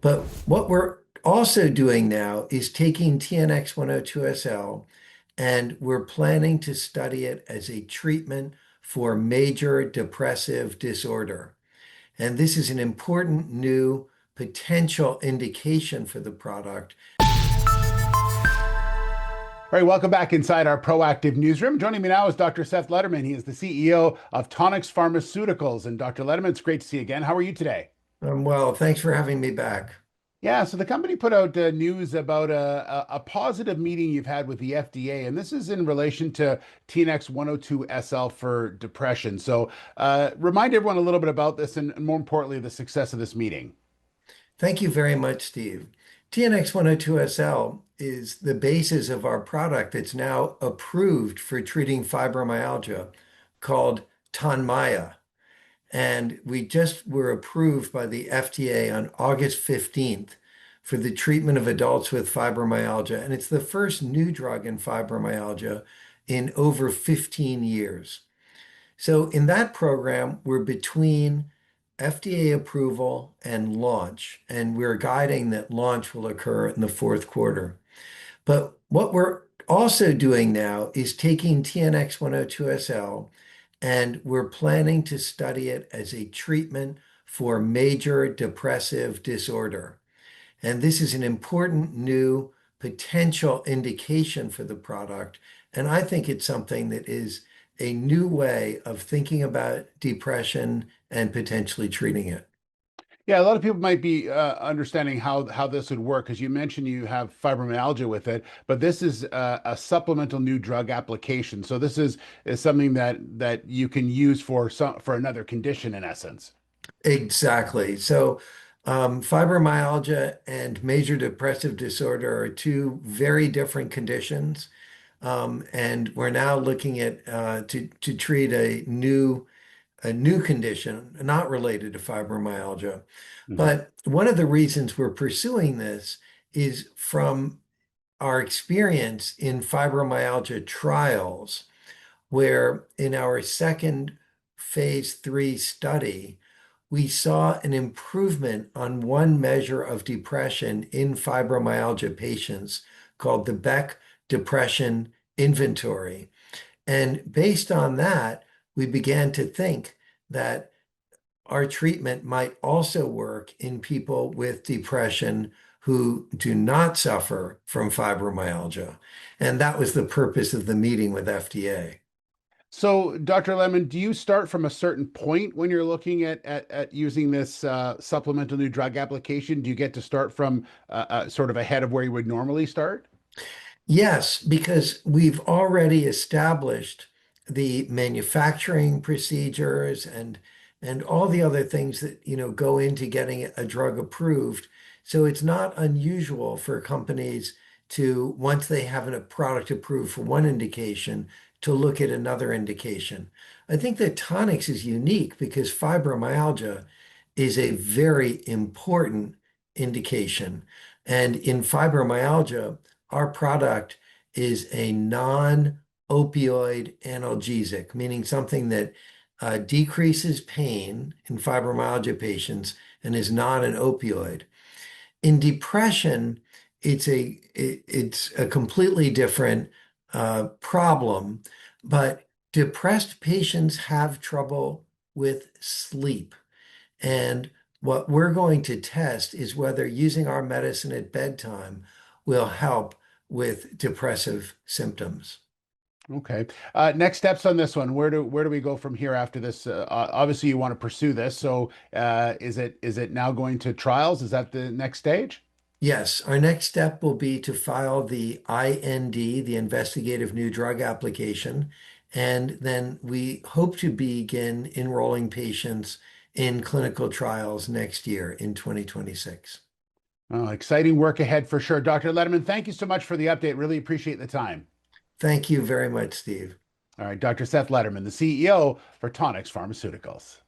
But what we're also doing now is taking TNX-102 SL and we're planning to study it as a treatment for major depressive disorder. And this is an important new potential indication for the product. All right, welcome back inside our proactive newsroom. Joining me now is Dr. Seth Lederman. He is the CEO of Tonix Pharmaceuticals. And Dr. Lederman, it's great to see you again. How are you today? Well, thanks for having me back. Yeah, so the company put out news about a positive meeting you've had with the FDA, and this is in relation to TNX-102 SL for depression. So remind everyone a little bit about this and more importantly, the success of this meeting. Thank you very much, Steve. TNX-102 SL is the basis of our product that's now approved for treating fibromyalgia called Tonmya. And we just were approved by the FDA on August 15th for the treatment of adults with fibromyalgia. And it's the first new drug in fibromyalgia in over 15 years. So in that program, we're between FDA approval and launch, and we're guiding that launch will occur in the fourth quarter. But what we're also doing now is taking TNX-102 SL and we're planning to study it as a treatment for major depressive disorder. And this is an important new potential indication for the product. And I think it's something that is a new way of thinking about depression and potentially treating it. Yeah, a lot of people might be understanding how this would work because you mentioned you have fibromyalgia with it, but this is a supplemental new drug application. So this is something that you can use for another condition in essence. Exactly. So, fibromyalgia and major depressive disorder are two very different conditions. And we're now looking at to treat a new condition not related to fibromyalgia. Mhm. But one of the reasons we're pursuing this is from our experience in fibromyalgia trials, where in our second phase 3 study, we saw an improvement on one measure of depression in fibromyalgia patients called the Beck Depression Inventory. And based on that, we began to think that our treatment might also work in people with depression who do not suffer from fibromyalgia. And that was the purpose of the meeting with FDA. So, Dr. Lemon, do you start from a certain point when you're looking at using this supplemental new drug application? Do you get to start from sort of ahead of where you would normally start? Yes, because we've already established the manufacturing procedures and all the other things that, go into getting a drug approved. So it's not unusual for companies to, once they have a product approved for one indication, to look at another indication. I think that Tonix is unique because fibromyalgia is a very important indication. And in fibromyalgia, our product is a non-opioid analgesic, meaning something that decreases pain in fibromyalgia patients and is not an opioid. In depression, it's a completely different problem, but depressed patients have trouble with sleep. And what we're going to test is whether using our medicine at bedtime will help with depressive symptoms. Okay. Next steps on this one. Where do we go from here after this? Obviously, you want to pursue this. So, is it now going to trials? Is that the next stage? Yes, our next step will be to file the IND, the investigative new drug application, and then we hope to begin enrolling patients in clinical trials next year in 2026. Oh, exciting work ahead for sure. Dr. Lederman, thank you so much for the update. Really appreciate the time. Thank you very much, Steve. All right, Dr. Seth Lederman, the CEO for Tonix Pharmaceuticals.